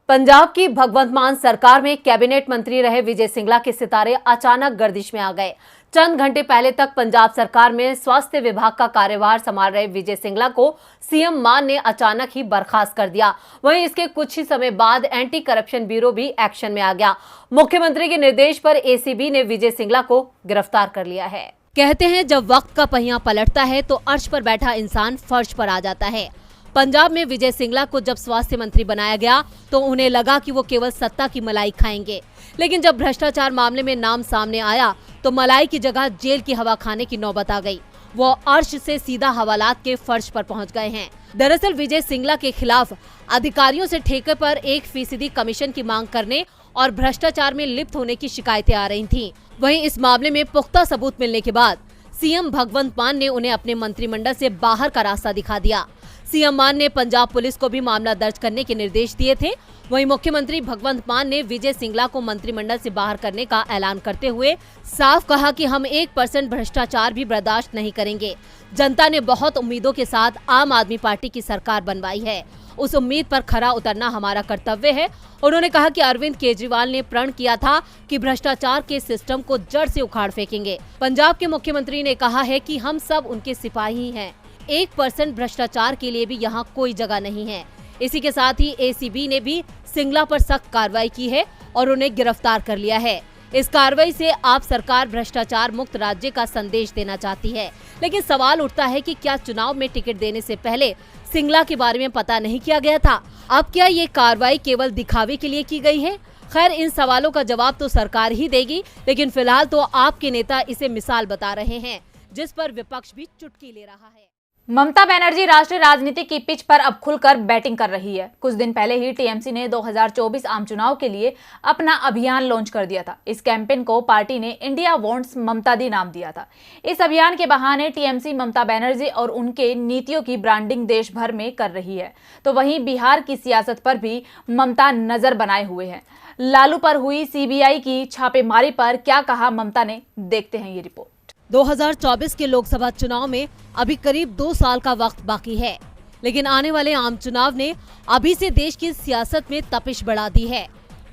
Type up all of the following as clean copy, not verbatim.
पंजाब की भगवंत मान सरकार में कैबिनेट मंत्री रहे विजय सिंगला के सितारे अचानक गर्दिश में आ गए। चंद घंटे पहले तक पंजाब सरकार में स्वास्थ्य विभाग का कार्यभार संभाल रहे विजय सिंगला को सीएम मान ने अचानक ही बर्खास्त कर दिया। वहीं इसके कुछ ही समय बाद एंटी करप्शन ब्यूरो भी एक्शन में आ गया। मुख्यमंत्री के निर्देश पर एसीबी ने विजय सिंगला को गिरफ्तार कर लिया है। कहते हैं जब वक्त का पहिया पलटता है तो अर्श पर बैठा इंसान फर्श पर आ जाता है। पंजाब में विजय सिंगला को जब स्वास्थ्य मंत्री बनाया गया तो उन्हें लगा कि वो केवल सत्ता की मलाई खाएंगे, लेकिन जब भ्रष्टाचार मामले में नाम सामने आया तो मलाई की जगह जेल की हवा खाने की नौबत आ गई। वो अर्श से सीधा हवालात के फर्श पर पहुंच गए हैं। दरअसल विजय सिंगला के खिलाफ अधिकारियों से ठेके पर 1% कमीशन की मांग करने और भ्रष्टाचार में लिप्त होने की शिकायतें आ रही थीं। वहीं इस मामले में पुख्ता सबूत मिलने के बाद सीएम भगवंत मान ने उन्हें अपने मंत्रिमंडल से बाहर का रास्ता दिखा दिया। सीएम मान ने पंजाब पुलिस को भी मामला दर्ज करने के निर्देश दिए थे। वहीं मुख्यमंत्री भगवंत मान ने विजय सिंगला को मंत्रिमंडल से बाहर करने का ऐलान करते हुए साफ कहा कि हम 1% भ्रष्टाचार भी बर्दाश्त नहीं करेंगे। जनता ने बहुत उम्मीदों के साथ आम आदमी पार्टी की सरकार बनवाई है, उस उम्मीद पर खरा उतरना हमारा कर्तव्य है। उन्होंने कहा कि अरविंद केजरीवाल ने प्रण किया था कि भ्रष्टाचार के सिस्टम को जड़ से उखाड़ फेंकेंगे। पंजाब के मुख्यमंत्री ने कहा है कि हम सब उनके सिपाही हैं, 1% भ्रष्टाचार के लिए भी यहाँ कोई जगह नहीं है। इसी के साथ ही एसीबी ने भी सिंगला पर सख्त कार्रवाई की है और उन्हें गिरफ्तार कर लिया है। इस कार्रवाई से आप सरकार भ्रष्टाचार मुक्त राज्य का संदेश देना चाहती है, लेकिन सवाल उठता है कि क्या चुनाव में टिकट देने से पहले सिंगला के बारे में पता नहीं किया गया था? अब क्या ये कार्रवाई केवल दिखावे के लिए की गई है? खैर, इन सवालों का जवाब तो सरकार ही देगी, लेकिन फिलहाल तो आपके नेता इसे मिसाल बता रहे हैं, जिस पर विपक्ष भी चुटकी ले रहा है। ममता बनर्जी राष्ट्रीय राजनीति की पिच पर अब खुलकर बैटिंग कर रही है। कुछ दिन पहले ही टीएमसी ने 2024 आम चुनाव के लिए अपना अभियान लॉन्च कर दिया था। इस कैंपेन को पार्टी ने इंडिया वांट्स ममता दी नाम दिया था। इस अभियान के बहाने टीएमसी ममता बनर्जी और उनके नीतियों की ब्रांडिंग देश भर में कर रही है, तो वहीं बिहार की सियासत पर भी ममता नजर बनाए हुए है। लालू पर हुई सीबीआई की छापेमारी पर क्या कहा ममता ने, देखते हैं ये रिपोर्ट। 2024 के लोकसभा चुनाव में अभी करीब 2 साल का वक्त बाकी है, लेकिन आने वाले आम चुनाव ने अभी से देश की सियासत में तपिश बढ़ा दी है।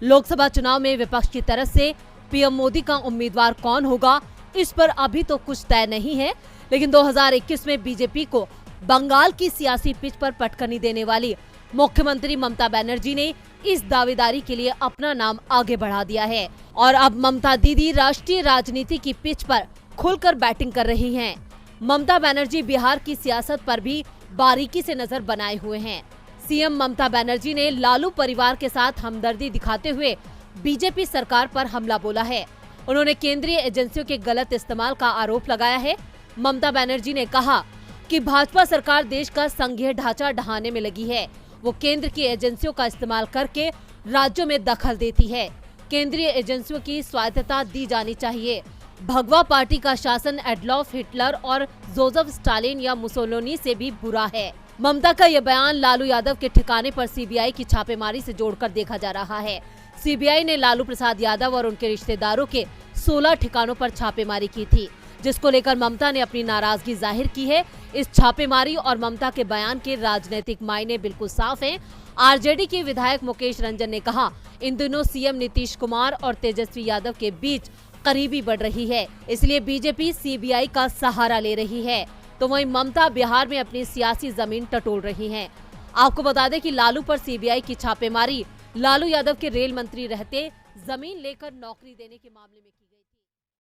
लोकसभा चुनाव में विपक्ष की तरफ से पीएम मोदी का उम्मीदवार कौन होगा, इस पर अभी तो कुछ तय नहीं है, लेकिन 2021 में बीजेपी को बंगाल की सियासी पिच पर पटखनी देने वाली मुख्यमंत्री ममता बनर्जी ने इस दावेदारी के लिए अपना नाम आगे बढ़ा दिया है और अब ममता दीदी राष्ट्रीय राजनीति की पिच पर खुलकर बैटिंग कर रही हैं। ममता बनर्जी बिहार की सियासत पर भी बारीकी से नजर बनाए हुए हैं। सीएम ममता बनर्जी ने लालू परिवार के साथ हमदर्दी दिखाते हुए बीजेपी सरकार पर हमला बोला है। उन्होंने केंद्रीय एजेंसियों के गलत इस्तेमाल का आरोप लगाया है। ममता बनर्जी ने कहा कि भाजपा सरकार देश का संघीय ढांचा ढहाने में लगी है। वो केंद्र की एजेंसियों का इस्तेमाल करके राज्यों में दखल देती है। केंद्रीय एजेंसियों की स्वायत्तता दी जानी चाहिए। भगवा पार्टी का शासन एडोल्फ हिटलर और जोसेफ स्टालिन या मुसोलिनी से भी बुरा है। ममता का यह बयान लालू यादव के ठिकाने पर सीबीआई की छापेमारी से जोड़कर देखा जा रहा है। सीबीआई ने लालू प्रसाद यादव और उनके रिश्तेदारों के 16 ठिकानों पर छापेमारी की थी, जिसको लेकर ममता ने अपनी नाराजगी जाहिर की है। इस छापेमारी और ममता के बयान के राजनीतिक मायने बिल्कुल साफ हैं। आरजेडी के विधायक मुकेश रंजन ने कहा, इन दिनों सीएम नीतीश कुमार और तेजस्वी यादव के बीच करीबी बढ़ रही है, इसलिए बीजेपी सीबीआई का सहारा ले रही है। तो वहीं ममता बिहार में अपनी सियासी जमीन टटोल रही हैं। आपको बता दें कि लालू पर सीबीआई की छापेमारी लालू यादव के रेल मंत्री रहते जमीन लेकर नौकरी देने के मामले में की गई।